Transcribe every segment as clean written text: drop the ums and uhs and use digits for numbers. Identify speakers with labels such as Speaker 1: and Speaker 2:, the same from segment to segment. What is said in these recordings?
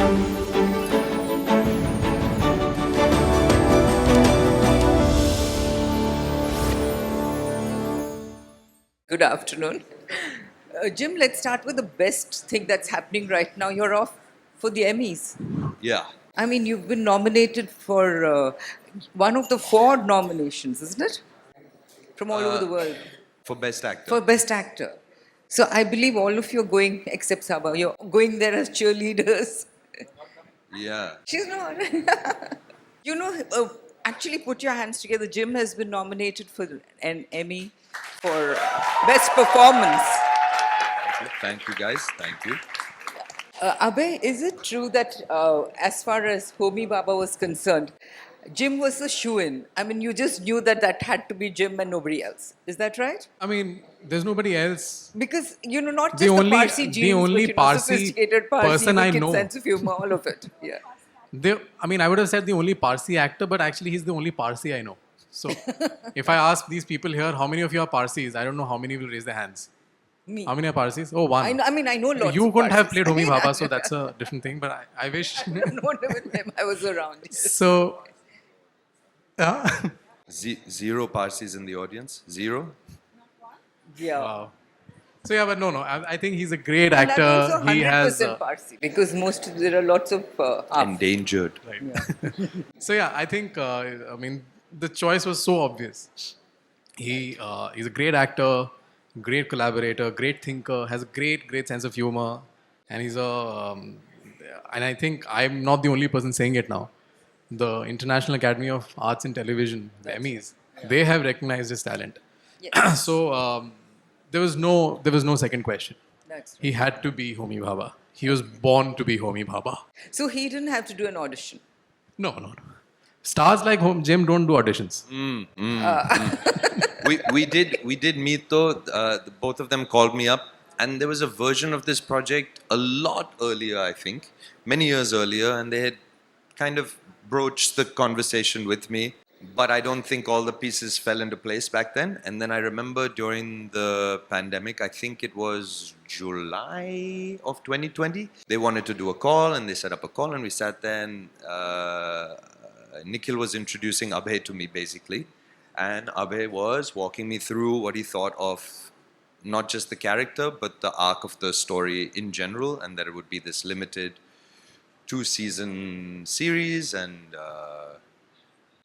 Speaker 1: Good afternoon. Jim, let's start with the best thing that's happening right now. You're off for the Emmys.
Speaker 2: Yeah.
Speaker 1: I mean, you've been nominated for one of the 4 nominations, isn't it? From all over the world
Speaker 2: For Best Actor.
Speaker 1: for Best Actor. So I believe all of you are going, except Saba, you're going there as cheerleaders.
Speaker 2: Yeah.
Speaker 1: She's not. Actually put your hands together. Jim has been nominated for an Emmy for Best Performance.
Speaker 2: Thank you, guys. Thank you.
Speaker 1: Abhay, is it true that as far as Homi Bhabha was concerned, Jim was the shoo-in? I mean, you just knew that that had to be Jim and nobody else. Is that right?
Speaker 3: I mean, there's nobody else.
Speaker 1: Because, not just
Speaker 3: The only-
Speaker 1: Parsi
Speaker 3: the
Speaker 1: genes,
Speaker 3: only
Speaker 1: but,
Speaker 3: Parsi
Speaker 1: sophisticated Parsi,
Speaker 3: person I
Speaker 1: wicked
Speaker 3: know.
Speaker 1: sense of humor, all of it. Yeah.
Speaker 3: I would have said the only Parsi actor, but actually he's the only Parsi I know. So, if I ask these people here, how many of you are Parsis? I don't know how many will raise their hands.
Speaker 1: Me.
Speaker 3: How many are Parsis? Oh, one.
Speaker 1: I know lots
Speaker 3: You
Speaker 1: of
Speaker 3: couldn't have
Speaker 1: Parsis.
Speaker 3: played Homi Bhabha, so that's a different thing. But I wish.
Speaker 1: No, with him, I was around. Yes.
Speaker 3: So,
Speaker 2: Zero Parsis in the audience. Zero.
Speaker 1: Yeah.
Speaker 3: wow. So yeah, but no. I think he's a great
Speaker 1: And I'm also
Speaker 3: actor.
Speaker 1: 100%
Speaker 3: He has.
Speaker 1: Parsi because there are lots of half.
Speaker 2: Endangered.
Speaker 3: So yeah, I think the choice was so obvious. He's a great actor, great collaborator, great thinker, has a great sense of humor, and he's and I think I'm not the only person saying it now. The International Academy of Arts and Television, the Emmys, they have recognized his talent.
Speaker 1: Yes.
Speaker 3: So there was no second question.
Speaker 1: That's right.
Speaker 3: He had to be Homi Bhabha. He was born to be Homi Bhabha.
Speaker 1: So he didn't have to do an audition.
Speaker 3: No. Stars like Jim don't do auditions.
Speaker 2: we did meet though. Both of them called me up, and there was a version of this project a lot earlier, I think, many years earlier, and they had kind of broached the conversation with me. But I don't think all the pieces fell into place back then. And then I remember during the pandemic, I think it was July of 2020, they wanted to do a call and they set up a call and we sat there and Nikkhil was introducing Abhay to me basically. And Abhay was walking me through what he thought of not just the character, but the arc of the story in general, and that it would be this limited 2-season series. And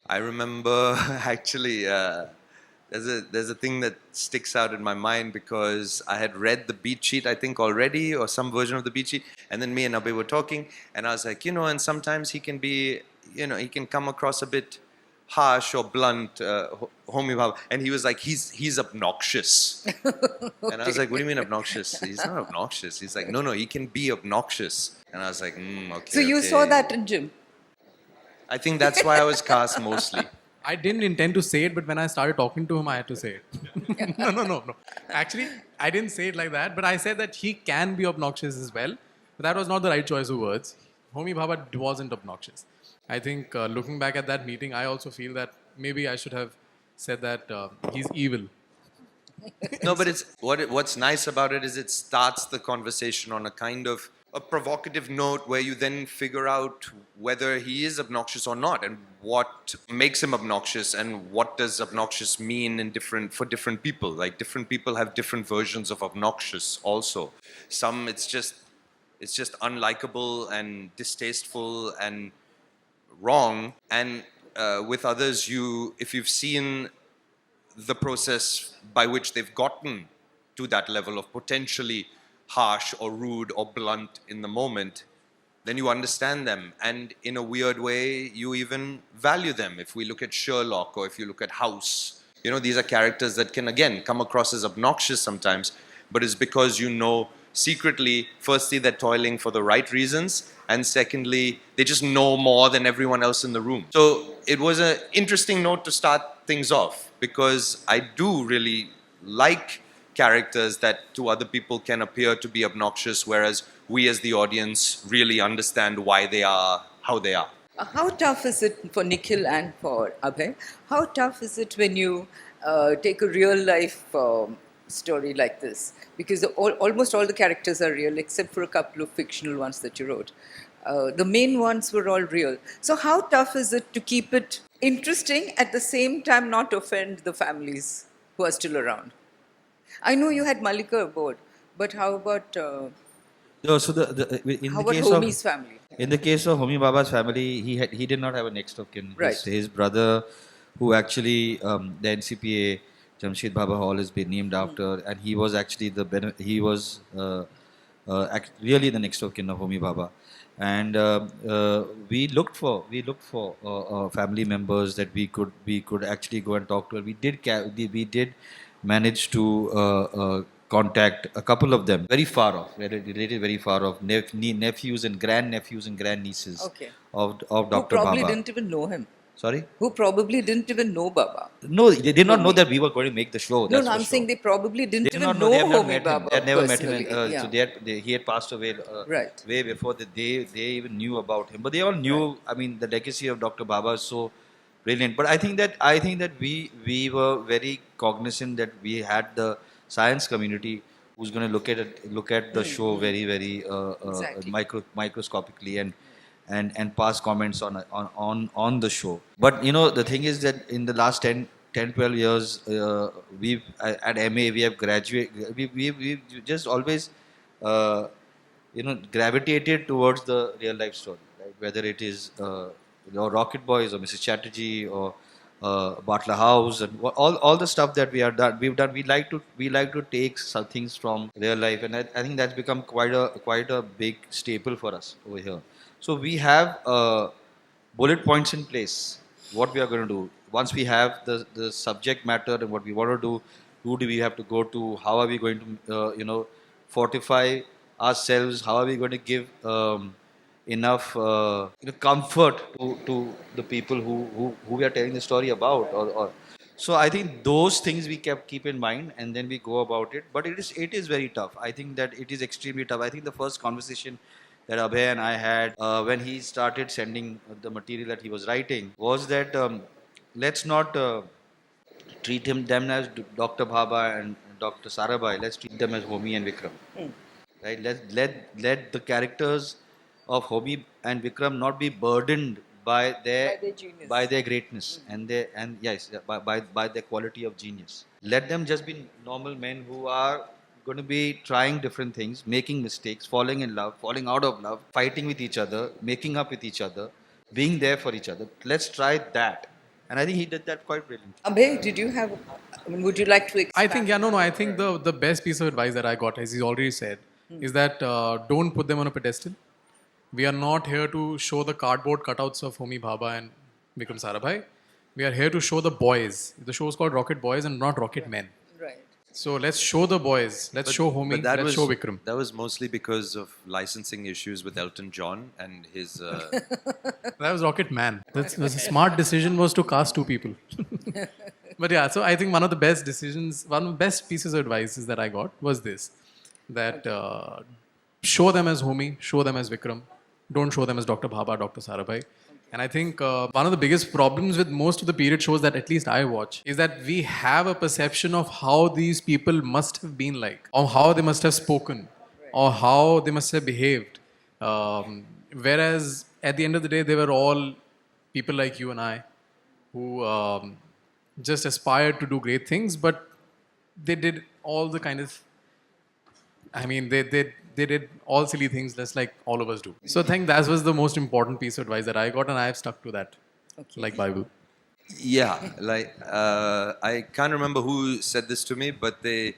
Speaker 2: I remember actually there's a thing that sticks out in my mind because I had read the beat sheet I think already, or some version of the beat sheet, and then me and Abhay were talking and I was like, and sometimes he can be, he can come across a bit harsh or blunt, Homi Bhabha, and he was like, he's obnoxious. And I was like, what do you mean obnoxious? He's not obnoxious. He's like, no, he can be obnoxious. And I was like, okay.
Speaker 1: So you saw that in Jim?
Speaker 2: I think that's why I was cast mostly.
Speaker 3: I didn't intend to say it, but when I started talking to him, I had to say it. No. Actually, I didn't say it like that, but I said that he can be obnoxious as well. But that was not the right choice of words. Homi Bhabha wasn't obnoxious. I think looking back at that meeting, I also feel that maybe I should have said that he's evil.
Speaker 2: No, but what's nice about it is it starts the conversation on a kind of a provocative note where you then figure out whether he is obnoxious or not, and what makes him obnoxious, and what does obnoxious mean for different people. Like different people have different versions of obnoxious also. Some it's just unlikable and distasteful and wrong, and with others, if you've seen the process by which they've gotten to that level of potentially harsh or rude or blunt in the moment, then you understand them, and in a weird way you even value them. If we look at Sherlock, or if you look at House, these are characters that can again come across as obnoxious sometimes, but it's because secretly, firstly, they're toiling for the right reasons, and secondly, they just know more than everyone else in the room. So it was an interesting note to start things off, because I do really like characters that to other people can appear to be obnoxious, whereas we as the audience really understand why they are how they are.
Speaker 1: How tough is it for Nikkhil and for Abhay? How tough is it when you take a real life story like this? Because almost all the characters are real, except for a couple of fictional ones that you wrote. The main ones were all real. So how tough is it to keep it interesting, at the same time not offend the families who are still around? I know you had Malika aboard, but
Speaker 4: No, so
Speaker 1: how about Homi's family?
Speaker 4: in the case of Homi Baba's family, he did not have a next of kin.
Speaker 1: Right.
Speaker 4: His brother, who actually the NCPA Jamshid Baba Hall has been named after, and he was actually he was really the next of kin of Homi Baba. And we looked for family members that we could actually go and talk to. We did manage to contact a couple of them very far off, related very far off, nephews and grandnephews and grandnieces
Speaker 1: Okay.
Speaker 4: of
Speaker 1: Who
Speaker 4: Dr.
Speaker 1: probably
Speaker 4: Baba.
Speaker 1: didn't even know him.
Speaker 4: Sorry?
Speaker 1: Who probably didn't even know Baba.
Speaker 4: No, they did not know that we were going to make the show.
Speaker 1: No,
Speaker 4: That's
Speaker 1: no,
Speaker 4: for
Speaker 1: I'm
Speaker 4: sure.
Speaker 1: saying they probably
Speaker 4: They
Speaker 1: didn't
Speaker 4: did
Speaker 1: even
Speaker 4: not
Speaker 1: know
Speaker 4: they have never
Speaker 1: Homi
Speaker 4: met him.
Speaker 1: Baba
Speaker 4: They had never met him.
Speaker 1: personally.
Speaker 4: So he had passed away
Speaker 1: Right.
Speaker 4: way before they even knew about him. But they all knew.
Speaker 1: Right.
Speaker 4: I mean, the legacy of Dr. Baba is so brilliant. But I think that we were very cognizant that we had the science community who's going to look at the show very
Speaker 1: Exactly.
Speaker 4: microscopically and pass comments on the show. But the thing is that in the last 12 years, we've at MA we have graduated. We just always gravitated towards the real life story, right? Whether it is Rocket Boys or Mrs. Chatterjee or Butler House and all the stuff that we've done. We like to take some things from real life, and I think that's become quite a big staple for us over here. So we have bullet points in place. What we are going to do once we have the subject matter and what we want to do. Who do we have to go to? How are we going to fortify ourselves? How are we going to give enough comfort to the people who we are telling the story about? Or so I think those things we keep in mind, and then we go about it. But it is very tough. I think that it is extremely tough. I think the first conversation that Abhay and I had when he started sending the material that he was writing was that let's not treat them as Dr. Bhabha and Dr. Sarabhai. Let's treat them as Homi and Vikram. Right? Let the characters of Homi and Vikram not be burdened by their
Speaker 1: genius.
Speaker 4: by their greatness and yes, by their quality of genius. Let them just be normal men who are going to be trying different things, making mistakes, falling in love, falling out of love, fighting with each other, making up with each other, being there for each other. Let's try that. And I think he did that quite brilliantly.
Speaker 1: Abhay, did you have? I mean, would you like to expand?
Speaker 3: I think, no. I think the best piece of advice that I got, as he's already said, is that don't put them on a pedestal. We are not here to show the cardboard cutouts of Homi Bhabha and Vikram Sarabhai. We are here to show the boys. The show is called Rocket Boys and not Rocket Men.
Speaker 1: Right.
Speaker 3: So let's show the boys. Let's show Homi. Let's show Vikram.
Speaker 2: That was mostly because of licensing issues with Elton John and his.
Speaker 3: That was Rocket Man. That's a smart decision was to cast two people. But yeah, so I think one of the best pieces of advice that I got was this: that show them as Homi, show them as Vikram, don't show them as Dr. Bhabha, Dr. Sarabhai. And I think one of the biggest problems with most of the period shows that at least I watch is that we have a perception of how these people must have been like, or how they must have spoken, or how they must have behaved. Whereas at the end of the day, they were all people like you and I who just aspired to do great things, but they did all the kind of, I mean, they did all silly things just like all of us do. So I think that was the most important piece of advice that I got, and I have stuck to that, like Bible.
Speaker 2: Yeah, like I can't remember who said this to me, but it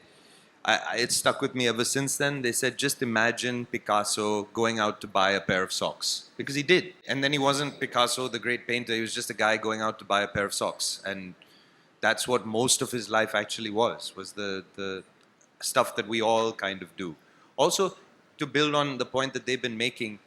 Speaker 2: stuck with me ever since then. They said, just imagine Picasso going out to buy a pair of socks, because he did. And then he wasn't Picasso, the great painter. He was just a guy going out to buy a pair of socks, and that's what most of his life actually was the stuff that we all kind of do. Also, to build on the point that they've been making,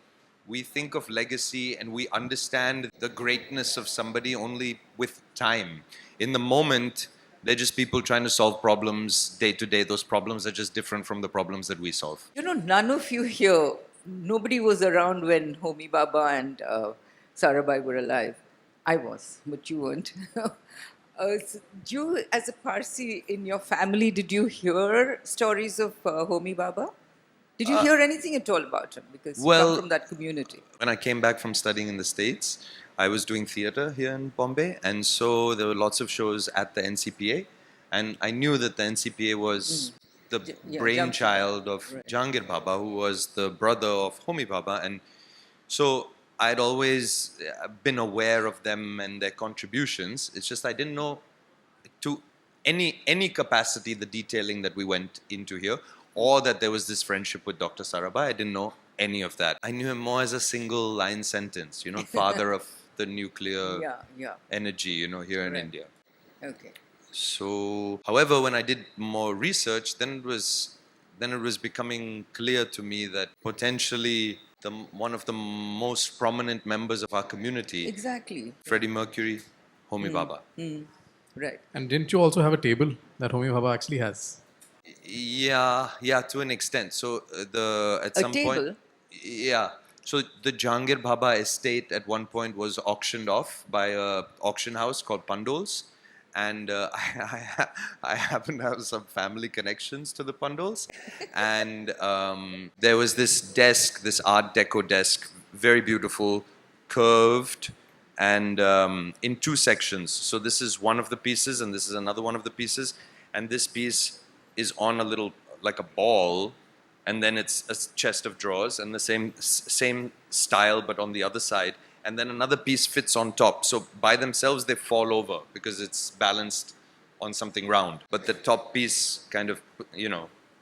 Speaker 2: we think of legacy and we understand the greatness of somebody only with time. In the moment, they're just people trying to solve problems day to day. Those problems are just different from the problems that we solve.
Speaker 1: You know, none of you here, nobody was around when Homi Bhabha and Sarabhai were alive. I was, but you weren't. You, as a Parsi in your family, did you hear stories of Homi Baba? Did you hear anything at all about him? Because you
Speaker 2: well,
Speaker 1: come from that community.
Speaker 2: When I came back from studying in the States, I was doing theater here in Bombay, and so there were lots of shows at the NCPA, and I knew that the NCPA was the
Speaker 1: Yeah,
Speaker 2: brainchild of
Speaker 1: Right.
Speaker 2: Jahangir Baba, who was the brother of Homi Baba, and so I'd always been aware of them and their contributions. It's just I didn't know to any capacity the detailing that we went into here, or that there was this friendship with Dr. Sarabhai. I didn't know any of that. I knew him more as a single line sentence, father of the nuclear
Speaker 1: Yeah.
Speaker 2: energy, here in
Speaker 1: Right.
Speaker 2: India.
Speaker 1: Okay.
Speaker 2: So, however, when I did more research, then it was becoming clear to me that potentially one of the most prominent members of our community,
Speaker 1: Exactly.
Speaker 2: Freddie Mercury, Homi Baba.
Speaker 1: Right.
Speaker 3: And didn't you also have a table that Homi Bhabha actually has?
Speaker 2: Yeah, to an extent. So at
Speaker 1: A
Speaker 2: some point,
Speaker 1: table?
Speaker 2: yeah. So the Jahangir Bhabha estate at one point was auctioned off by a auction house called Pandols, and I happen to have some family connections to the Pandols, and there was this desk, this Art Deco desk, very beautiful, curved, and in two sections. So this is one of the pieces, and this is another one of the pieces, and this piece is on a little like a ball, and then it's a chest of drawers, and the same style, but on the other side, and then another piece fits on top. So by themselves they fall over because it's balanced on something round, but the top piece kind of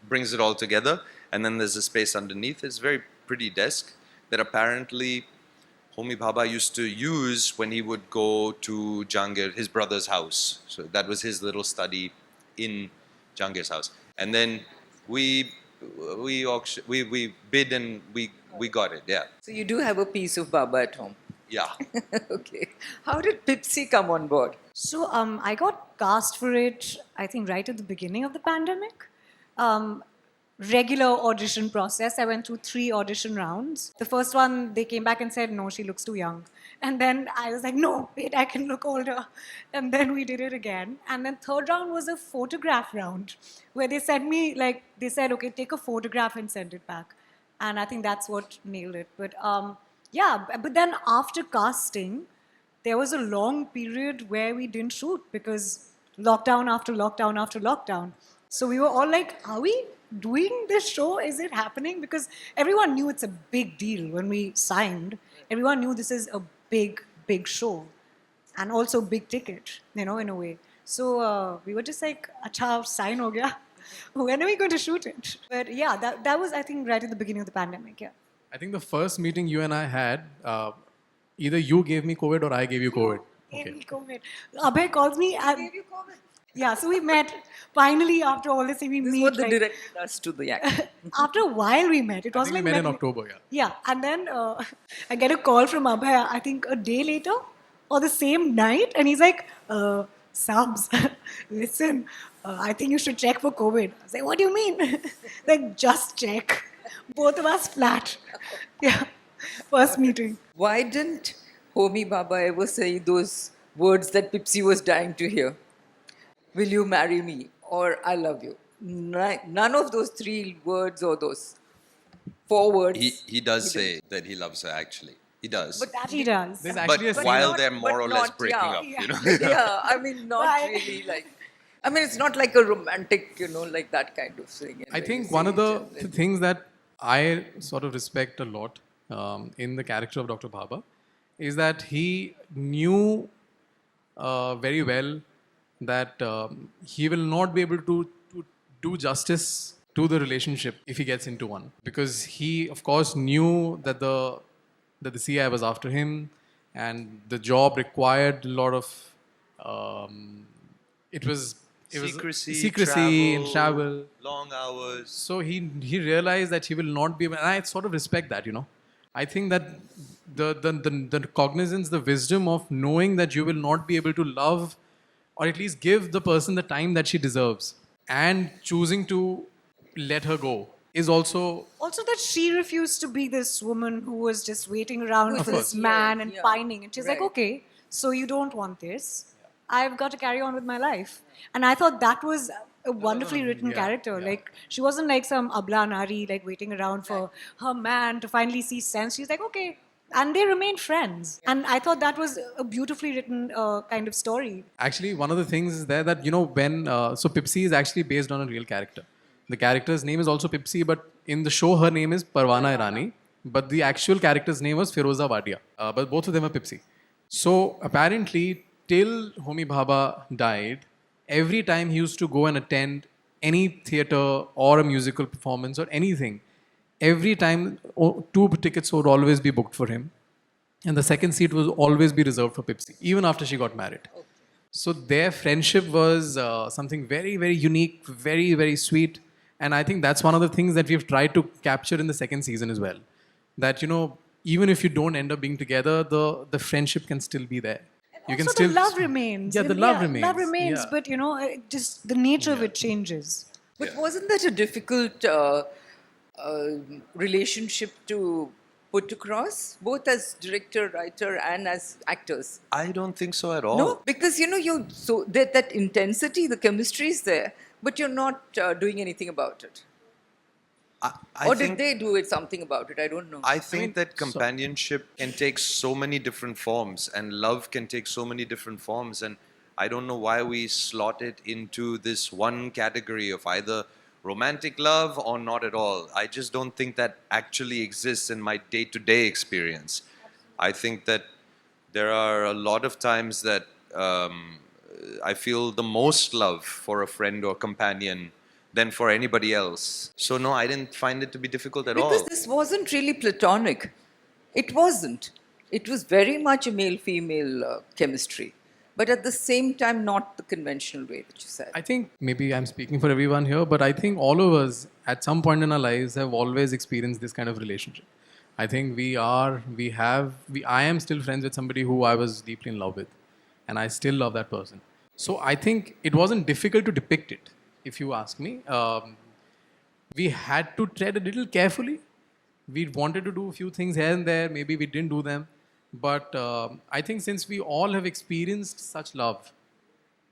Speaker 2: brings it all together, and then there's a space underneath. It's a very pretty desk that apparently Homi Bhabha used to use when he would go to Jahangir, his brother's house. So that was his little study in Jahangir's house. And then we bid and we got it. Yeah,
Speaker 1: So you do have a piece of Baba at home.
Speaker 2: yeah.
Speaker 1: Okay. How did Pipsi come on board?
Speaker 5: So I got cast for it, I think, right at the beginning of the pandemic. Regular audition process. I went through 3 audition rounds. The first one, they came back and said, no, she looks too young. And then I was like, no, wait, I can look older. And then we did it again. And then third round was a photograph round where they sent me, they said, okay, take a photograph and send it back. And I think that's what nailed it. But but then after casting, there was a long period where we didn't shoot because lockdown after lockdown after lockdown. So we were all like, are we doing this show? Is it happening? Because everyone knew it's a big deal when we signed. Everyone knew this is a big, big show and also big ticket, in a way. So we were just like, acha, sign ho gaya. When are we going to shoot it? But yeah, that was, I think, right at the beginning of the pandemic, yeah.
Speaker 3: I think the first meeting you and I had, either you gave me COVID or I gave you COVID.
Speaker 5: Gave me COVID. Abhay calls me and... Yeah, so we met. Finally, after all this, we
Speaker 1: This is
Speaker 5: meet.
Speaker 1: what the director does to the actor.
Speaker 5: After a while, we met. It
Speaker 3: I
Speaker 5: was
Speaker 3: think
Speaker 5: like
Speaker 3: we met in
Speaker 5: when-
Speaker 3: October, yeah.
Speaker 5: Yeah, and then I get a call from Abhay, I think a day later or the same night, and he's like, Sabs, listen, I think you should check for COVID. I was like, what do you mean? Like, just check. Both of us flat. Yeah, first meeting.
Speaker 1: Why didn't Homi Baba ever say those words that Pipsi was dying to hear? Will you marry me? Or I love you. None of those 3 words or those 4 words.
Speaker 2: He does say that he loves her. Actually, he does.
Speaker 1: But
Speaker 5: That he does.
Speaker 3: There's
Speaker 2: But
Speaker 3: actually a scene.
Speaker 2: while
Speaker 1: not-
Speaker 2: they're
Speaker 1: but
Speaker 2: more or less
Speaker 1: not-
Speaker 2: breaking
Speaker 1: yeah.
Speaker 2: up,
Speaker 1: Yeah, I mean, not
Speaker 5: Right.
Speaker 1: really like. I mean, it's not like a romantic, like that kind of thing.
Speaker 3: I
Speaker 1: where
Speaker 3: think
Speaker 1: you
Speaker 3: one
Speaker 1: say
Speaker 3: of the
Speaker 1: it and-
Speaker 3: things that I sort of respect a lot in the character of Dr. Bhabha is that he knew very well that he will not be able to do justice to the relationship if he gets into one, because he of course knew that the CI was after him and the job required a lot of it was secrecy and travel.
Speaker 2: long hours.
Speaker 3: So he realized that he will not be able, and I sort of respect that, I think that the cognizance, the wisdom of knowing that you will not be able to love or at least give the person the time that she deserves and choosing to let her go is also
Speaker 5: Also, that she refused to be this woman who was just waiting around
Speaker 1: Of
Speaker 5: for
Speaker 1: course.
Speaker 5: this man and
Speaker 1: Yeah.
Speaker 5: pining. And she's like,
Speaker 1: Right.
Speaker 5: okay, so you don't want this. I've got to carry on with my life. And I thought that was a wonderfully written character. Like, she wasn't like some abla nari, like waiting around for her man to finally see sense. She's like, okay. And they remained friends. And I thought that was a beautifully written kind of story.
Speaker 3: Actually, one of the things is there that, when, so Pipsi is actually based on a real character. The character's name is also Pipsi, but in the show, her name is Parwana Irani. But the actual character's name was Firoza Wadia. But both of them are Pipsi. So apparently, till Homi Bhabha died, every time he used to go and attend any theatre or a musical performance or anything, every time two tickets would always be booked for him. And the second seat would always be reserved for Pipsi, even after she got married. So their friendship was something very, very unique, very, very sweet. And I think that's one of the things that we've tried to capture in the second season as well. That, even if you don't end up being together, the friendship can still be there. You
Speaker 5: Also,
Speaker 3: can still
Speaker 5: the love remains.
Speaker 3: Yeah, the love remains.
Speaker 5: Love remains,
Speaker 3: Yeah.
Speaker 5: but just the nature of it changes.
Speaker 1: But wasn't that a difficult relationship to put across, both as director, writer, and as actors?
Speaker 2: I don't think so at all.
Speaker 1: No, because you so that intensity, the chemistry is there, but you're not doing anything about it.
Speaker 2: I
Speaker 1: Or
Speaker 2: think,
Speaker 1: did they do something about it? I don't know.
Speaker 2: I think that companionship can take so many different forms, and love can take so many different forms, and I don't know why we slot it into this one category of either romantic love or not at all. I just don't think that actually exists in my day-to-day experience. I think that there are a lot of times that I feel the most love for a friend or companion than for anybody else. So no, I didn't find it to be difficult at
Speaker 1: Because
Speaker 2: all.
Speaker 1: this wasn't really platonic. It wasn't. It was very much a male-female chemistry. But at the same time, not the conventional way that you said.
Speaker 3: I think maybe I'm speaking for everyone here, but I think all of us at some point in our lives have always experienced this kind of relationship. I think I am still friends with somebody who I was deeply in love with, and I still love that person. So I think it wasn't difficult to depict it, if you ask me. We had to tread a little carefully. We wanted to do a few things here and there, maybe we didn't do them. But I think since we all have experienced such love,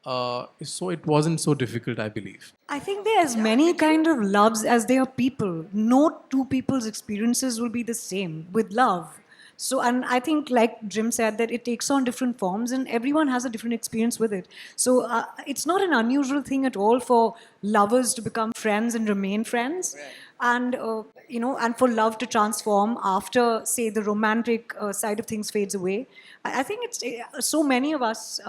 Speaker 3: so it wasn't so difficult, I believe.
Speaker 5: I think there are as many kind of loves as there are people. No two people's experiences will be the same with love. So, and I think, like Jim said, that it takes on different forms and everyone has a different experience with it. So, it's not an unusual thing at all for lovers to become friends and remain friends. Right. And, and for love to transform after, say, the romantic side of things fades away. I think it's so many of us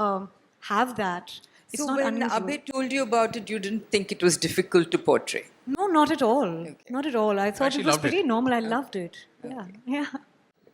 Speaker 5: have that. It's
Speaker 1: So
Speaker 5: not
Speaker 1: when
Speaker 5: unusual.
Speaker 1: Abhay told you about it, you didn't think it was difficult to portray?
Speaker 5: No, not at all.
Speaker 1: Okay.
Speaker 5: Not at all. I thought
Speaker 3: actually
Speaker 5: it was
Speaker 3: loved it.
Speaker 5: pretty normal. I loved it. Yeah. Yeah.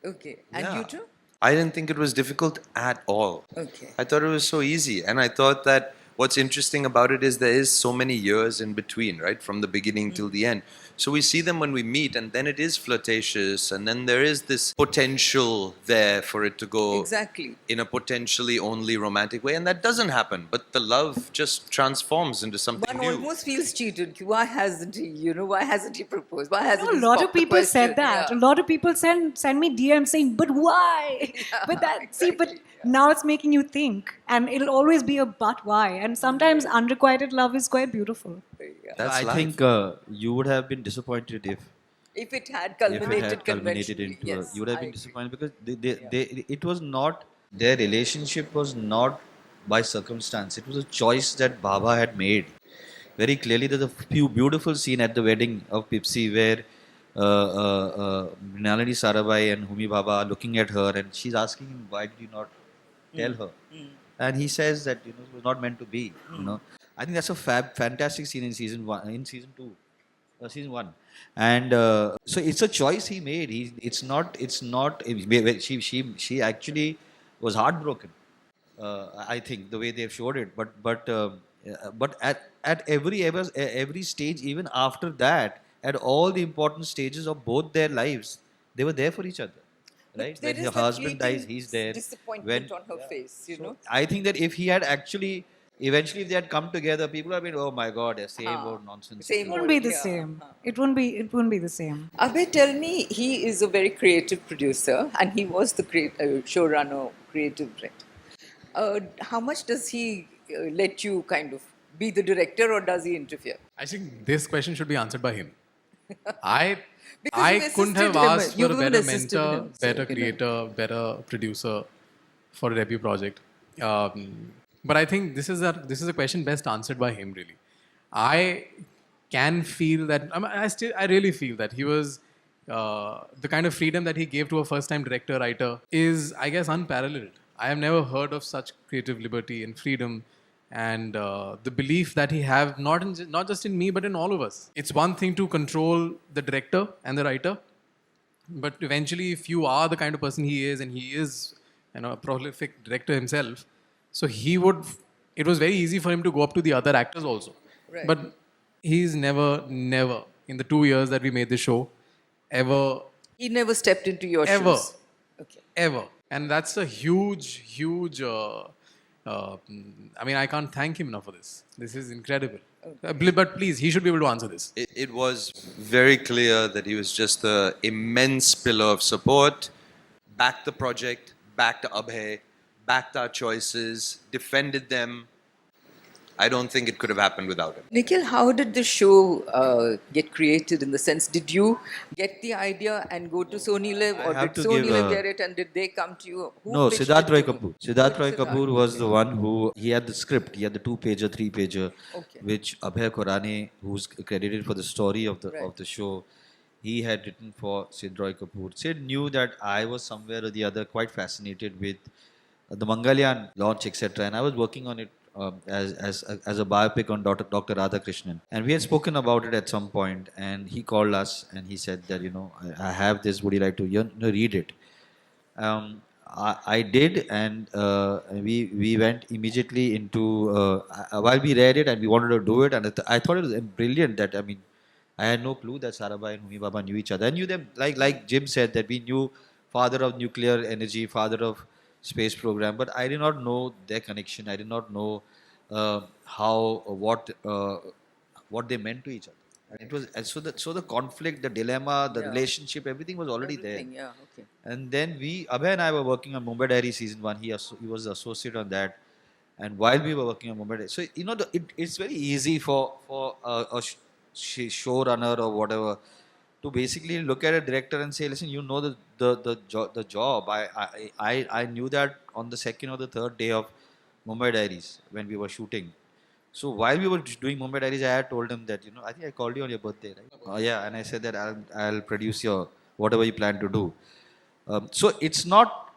Speaker 1: Okay. And
Speaker 2: Yeah.
Speaker 1: you too?
Speaker 2: I didn't think it was difficult at all.
Speaker 1: Okay.
Speaker 2: I thought it was so easy. And I thought that what's interesting about it is there is so many years in between, right? From the beginning till the end. So we see them when we meet, and then it is flirtatious, and then there is this potential there for it to go
Speaker 1: Exactly.
Speaker 2: in a potentially only romantic way, and that doesn't happen. But the love just transforms into something
Speaker 1: One
Speaker 2: new.
Speaker 1: almost feels cheated. Why hasn't he? Why hasn't he proposed? Why hasn't
Speaker 5: A
Speaker 1: he
Speaker 5: lot of
Speaker 1: stopped the
Speaker 5: people said
Speaker 1: question?
Speaker 5: that.
Speaker 1: Yeah.
Speaker 5: A lot of people send me DMs saying, "But why?" But that see, but now it's making you think, and it'll always be a "but why." And sometimes unrequited love is quite beautiful.
Speaker 2: That's
Speaker 4: I
Speaker 2: life.
Speaker 4: think you would have been disappointed if
Speaker 1: If it had
Speaker 4: if
Speaker 1: culminated,
Speaker 4: it had culminated
Speaker 1: conventionally,
Speaker 4: into
Speaker 1: yes,
Speaker 4: you would have
Speaker 1: I
Speaker 4: been
Speaker 1: agree.
Speaker 4: disappointed because it was not their relationship was not by circumstance. It was a choice that Baba had made. Very clearly, there's a few beautiful scene at the wedding of Pipsi where Nalini Sarabai and Homi Bhabha are looking at her and she's asking him, why did you not tell her? And he says that it was not meant to be. I think that's a fantastic scene in season one, and so it's a choice he made. It's not. She actually was heartbroken. I think the way they've showed it, but at every stage, even after that, at all the important stages of both their lives, they were there for each other. Right?
Speaker 1: There
Speaker 4: When
Speaker 1: is
Speaker 4: her
Speaker 1: that
Speaker 4: husband dies,
Speaker 1: fleeting
Speaker 4: he's there.
Speaker 1: disappointment on her face,
Speaker 4: I think that if he had actually, eventually, if they had come together, people have been, oh my God, same old nonsense.
Speaker 1: Same
Speaker 5: It wouldn't be the
Speaker 1: Yeah.
Speaker 5: same. It wouldn't be. It wouldn't be the same.
Speaker 1: Abhay, tell me, he is a very creative producer and he was the showrunner, creative director. How much does he let you kind of be the director, or does he interfere?
Speaker 3: I think this question should be answered by him. I
Speaker 1: Because
Speaker 3: I
Speaker 1: you've
Speaker 3: couldn't have
Speaker 1: assisted him,
Speaker 3: asked for
Speaker 1: you've
Speaker 3: a
Speaker 1: even
Speaker 3: better
Speaker 1: assisted
Speaker 3: mentor,
Speaker 1: him, so,
Speaker 3: better creator, better producer for a debut project. But I think this is a question best answered by him. Really, I can feel that. I really feel that he was the kind of freedom that he gave to a first-time director writer is, I guess, unparalleled. I have never heard of such creative liberty and freedom, and the belief that he have not just in me but in all of us. It's one thing to control the director and the writer, but eventually, if you are the kind of person he is, and he is, a prolific director himself, so he would. It was very easy for him to go up to the other actors also.
Speaker 1: Right.
Speaker 3: But he's never in the 2 years that we made the show, ever,
Speaker 1: He never stepped into your
Speaker 3: ever,
Speaker 1: shoes. Okay.
Speaker 3: ever, and that's a huge. I can't thank him enough for this. This is incredible. But please, he should be able to answer this.
Speaker 2: It was very clear that he was just an immense pillar of support, backed the project, backed Abhay, backed our choices, defended them. I don't think it could have happened without him.
Speaker 1: Nikhil, how did the show get created? In the sense, did you get the idea and go to Sony Live, or
Speaker 4: have
Speaker 1: did
Speaker 4: to
Speaker 1: Sony
Speaker 4: give,
Speaker 1: Live get it and did they come to you? Who
Speaker 4: No,
Speaker 1: pitched
Speaker 4: Siddharth
Speaker 1: it
Speaker 4: Roy
Speaker 1: to
Speaker 4: Kapoor.
Speaker 1: you?
Speaker 4: Siddharth Roy
Speaker 1: Siddharth,
Speaker 4: Kapoor was the
Speaker 1: okay.
Speaker 4: one who, he had the script. He had the 2-pager, 3-pager,
Speaker 1: Okay.
Speaker 4: which Abhay Khurane, who's credited for the story of the
Speaker 1: Right.
Speaker 4: show, he had written for Sid Roy Kapoor. Sid knew that I was somewhere or the other quite fascinated with the Mangalyan launch, etc. And I was working on it as a biopic on Dr. Radhakrishnan. And we had spoken about it at some point, and he called us and he said that, I have this, would you like to read it? I did, and we went immediately into, while we read it and we wanted to do it, and I thought it was brilliant that, I had no clue that Sarabhai and Homi Bhabha knew each other. I knew them, like Jim said, that we knew father of nuclear energy, father of space program, but I did not know their connection. I did not know what they meant to each other. And it was, and so the conflict, the dilemma, the relationship, everything was already
Speaker 1: Everything,
Speaker 4: there.
Speaker 1: yeah, okay.
Speaker 4: And then Abhay and I were working on Mumbai Diary season 1. He was the associate on that. And while we were working on Mumbai Diary, so it's very easy for a showrunner or whatever to basically look at a director and say, listen, the job. I knew that on the second or the third day of Mumbai Diaries when we were shooting. So while we were doing Mumbai Diaries, I had told him that, I think I called you on your birthday, right? Yeah, and I said that I'll produce your whatever you plan to do. So it's not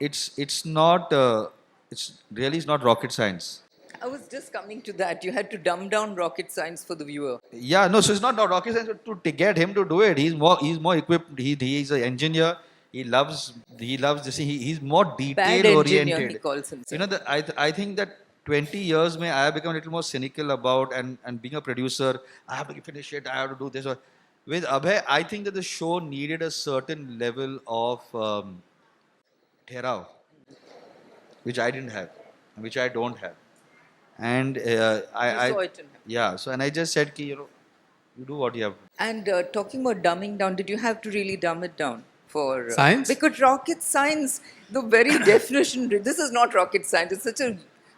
Speaker 4: rocket science.
Speaker 1: I was just coming to that. You had to dumb down rocket science for the viewer.
Speaker 4: Yeah, no, so it's not rocket science to get him to do it. He's more equipped. He's an engineer. He loves this. He's more detail
Speaker 1: Bad
Speaker 4: oriented.
Speaker 1: engineer, he calls himself.
Speaker 4: I think that 20 years may I have become a little more cynical about and being a producer, I have to finish it, I have to do this. With Abhay, I think that the show needed a certain level of therav, which I didn't have, which I don't have. And I
Speaker 1: saw it in him.
Speaker 4: yeah, so and I just said, you do what you have to do.
Speaker 1: And talking about dumbing down, did you have to really dumb it down for
Speaker 3: Science?
Speaker 1: Because rocket science, the very definition. This is not rocket science. It's such a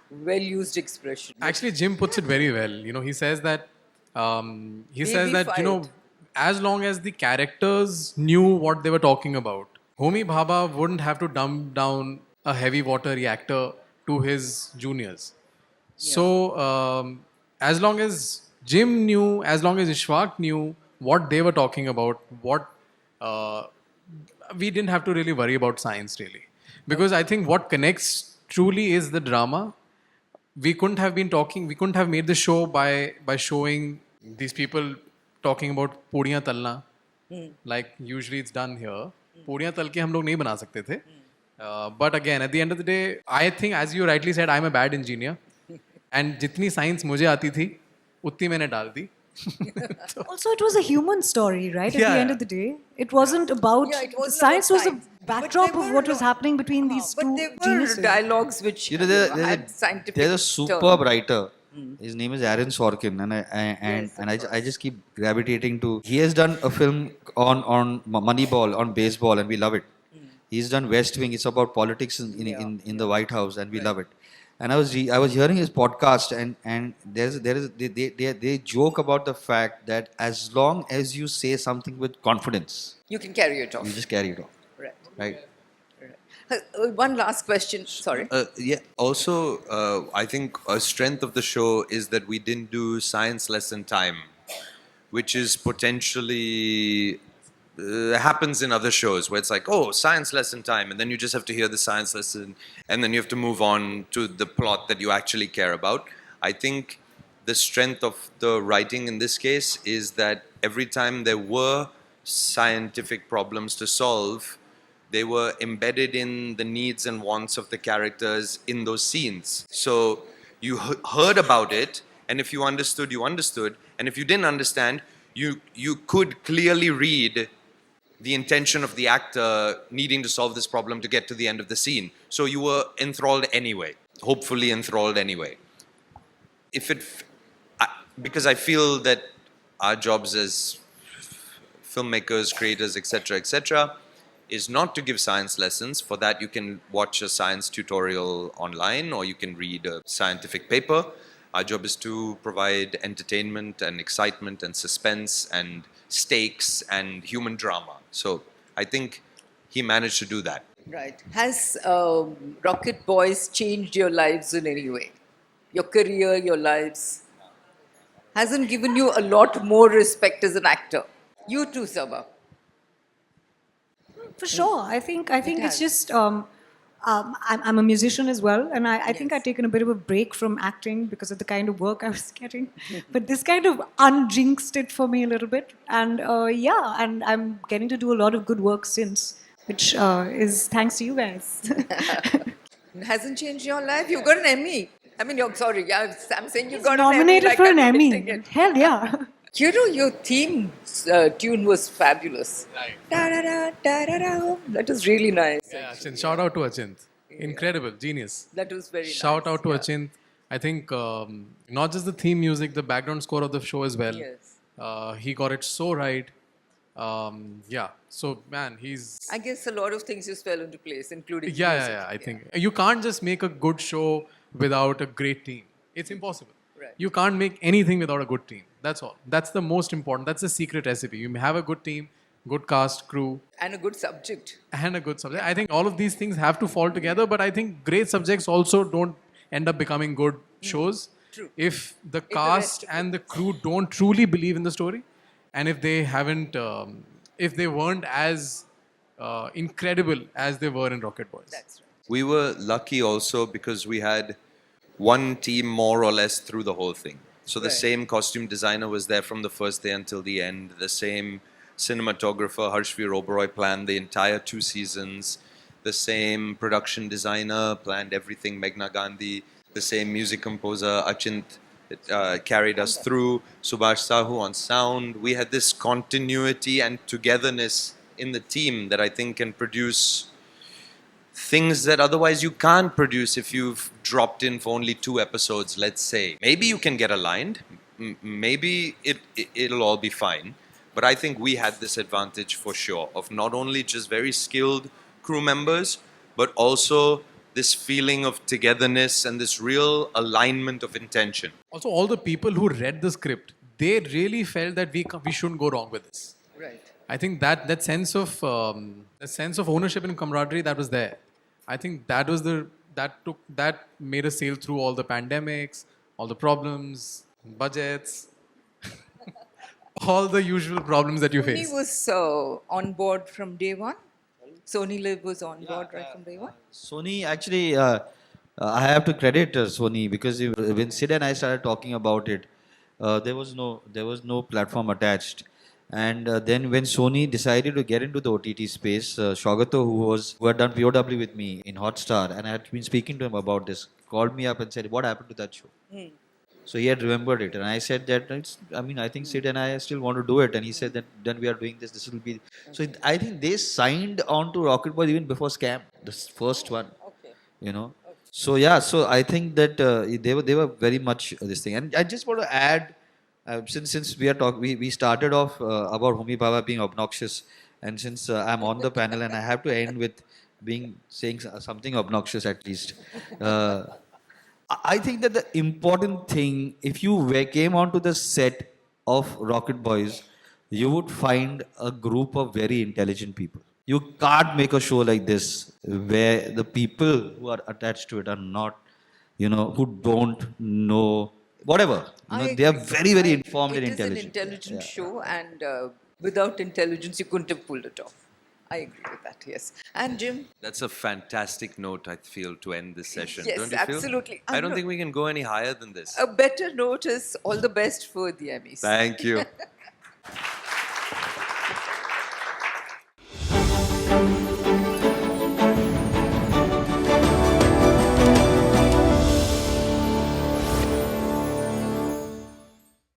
Speaker 1: well-used expression.
Speaker 3: Actually, Jim puts it very well. He says that
Speaker 1: fight.
Speaker 3: as long as the characters knew what they were talking about, Homi Bhabha wouldn't have to dumb down a heavy water reactor to his juniors. So as long as Jim knew, as long as Ishwak knew what they were talking about, we didn't have to really worry about science really, because I think what connects truly is the drama. We couldn't have made the show by showing these people talking about podiyan talna, like usually it's done here. Podiyan tal ke hum log nahi bana sakte the. But again, at the end of the day, I think, as you rightly said, I'm a bad engineer. And jitni science मुझे आती थी, उतनी मैंने डाल दी.
Speaker 5: Also, it was a human story, right? At
Speaker 3: Yeah,
Speaker 5: the end
Speaker 3: yeah.
Speaker 5: of the day, it wasn't about
Speaker 1: Yeah, it wasn't
Speaker 5: science.
Speaker 1: about
Speaker 5: Was
Speaker 1: science.
Speaker 5: a
Speaker 1: But
Speaker 5: backdrop
Speaker 1: there
Speaker 5: of
Speaker 1: were
Speaker 5: what was
Speaker 1: no-
Speaker 5: happening between these
Speaker 1: But
Speaker 5: two
Speaker 1: there were
Speaker 5: geniuses.
Speaker 1: dialogues which had scientific
Speaker 4: There's a superb
Speaker 1: turn.
Speaker 4: writer. His name is Aaron Sorkin, and
Speaker 1: Yes, of
Speaker 4: I just keep gravitating to. He has done a film on Moneyball, on baseball, and we love it. He's done West Wing. It's about politics in the White House, and we love it. And I was hearing his podcast, and they joke about the fact that as long as you say something with confidence,
Speaker 1: You can carry it
Speaker 4: you
Speaker 1: off.
Speaker 4: just carry it off,
Speaker 1: Right.
Speaker 4: right?
Speaker 1: One last question. Sorry.
Speaker 2: Yeah. Also, I think a strength of the show is that we didn't do science lesson time, which is potentially happens in other shows where it's like, oh, science lesson time, and then you just have to hear the science lesson, and then you have to move on to the plot that you actually care about. I think the strength of the writing in this case is that every time there were scientific problems to solve, they were embedded in the needs and wants of the characters in those scenes. So you heard about it, and if you understood, you understood, and if you didn't understand, you could clearly read the intention of the actor needing to solve this problem to get to the end of the scene. So you were enthralled anyway, hopefully enthralled anyway. If it, because I feel that our jobs as filmmakers, creators, etc., is not to give science lessons. For that, you can watch a science tutorial online or you can read a scientific paper. Our job is to provide entertainment and excitement and suspense and stakes and human drama. So I think he managed to do that.
Speaker 1: Right. Has Rocket Boys changed your lives in any way? Your career, your lives? Hasn't given you a lot more respect as an actor? You too, Saba.
Speaker 5: For sure. I think
Speaker 1: has.
Speaker 5: it's just I'm a musician as well, and I think I've taken a bit of a break from acting because of the kind of work I was getting. But this kind of unjinxed it for me a little bit, and and I'm getting to do a lot of good work since, which is thanks to you guys.
Speaker 1: Hasn't changed your life? You got an Emmy. I mean, you're sorry. Yeah, I'm saying you got
Speaker 5: Nominated
Speaker 1: an Emmy.
Speaker 5: for an
Speaker 1: I'm
Speaker 5: Emmy.
Speaker 1: admitting it.
Speaker 5: Hell yeah.
Speaker 1: You know, your theme tune was fabulous. Da, da, da, da, da, da. That was really nice.
Speaker 3: Yeah, Achint. Shout out to Achint. Incredible, genius.
Speaker 1: That was very nice.
Speaker 3: Shout out to
Speaker 1: yeah.
Speaker 3: Achint. I think not just the theme music, the background score of the show as well.
Speaker 1: Yes.
Speaker 3: He got it so right. So man, he's
Speaker 1: I guess a lot of things just fell into place, including music.
Speaker 3: I think you can't just make a good show without a great team. It's impossible.
Speaker 1: Right.
Speaker 3: You can't make anything without a good team. That's all. That's the most important. That's the secret recipe. You have a good team, good cast, crew,
Speaker 1: And a good subject.
Speaker 3: and a good subject. I think all of these things have to fall together, but I think great subjects also don't end up becoming good shows
Speaker 1: True.
Speaker 3: if the
Speaker 1: rest
Speaker 3: cast
Speaker 1: of
Speaker 3: and the crew don't truly believe in the story, and if they haven't, if they weren't as incredible as they were in Rocket Boys.
Speaker 1: That's right.
Speaker 2: We were lucky also because we had one team more or less through the whole thing. So the
Speaker 1: Right.
Speaker 2: same costume designer was there from the first day until the end. The same cinematographer, Harshveer Oberoi, planned the entire 2 seasons. The same production designer planned everything, Meghna Gandhi. The same music composer, Achint, carried us through. Subhash Sahu on sound. We had this continuity and togetherness in the team that I think can produce things that otherwise you can't produce if you've dropped in for only 2 episodes, let's say. Maybe you can get aligned. Maybe it'll all be fine. But I think we had this advantage for sure of not only just very skilled crew members, but also this feeling of togetherness and this real alignment of intention.
Speaker 3: Also, all the people who read the script, they really felt that we shouldn't go wrong with this.
Speaker 1: Right.
Speaker 3: I think that sense of ownership and camaraderie that was there. I think that made us sail through all the pandemics, all the problems, budgets, all the usual problems that you
Speaker 1: Sony
Speaker 3: face.
Speaker 1: was on board from day one. Sony Live was on board right from day one.
Speaker 4: Sony actually, I have to credit Sony because when Sid and I started talking about it, there was no platform attached. And then when Sony decided to get into the OTT space, Shagato, who had done POW with me in Hotstar, and I had been speaking to him about this, called me up and said, "What happened to that show?" So he had remembered it, and I said that I think Sid and I still want to do it, and he said that then we are doing this. This will be. So I think they signed on to Rocket Boy even before Scam, the first one.
Speaker 1: Okay.
Speaker 4: You know. So yeah, so I think that they were very much this thing, and I just want to add. Since we are we started off about Homi Bhabha being obnoxious, and since I'm on the panel and I have to end with saying something obnoxious at least. I think that the important thing, if you came onto the set of Rocket Boys, you would find a group of very intelligent people. You can't make a show like this where the people who are attached to it are not, who don't know whatever. They are
Speaker 1: agree.
Speaker 4: very, very informed and
Speaker 1: It is an
Speaker 4: intelligent.
Speaker 1: intelligent show, and without intelligence, you couldn't have pulled it off. I agree with that, yes. And Jim?
Speaker 2: That's a fantastic note, I feel, to end this session.
Speaker 1: Yes,
Speaker 2: don't you feel?
Speaker 1: absolutely.
Speaker 2: I don't think we can go any higher than this.
Speaker 1: A better note is all the best for the Emmys.
Speaker 2: Thank you.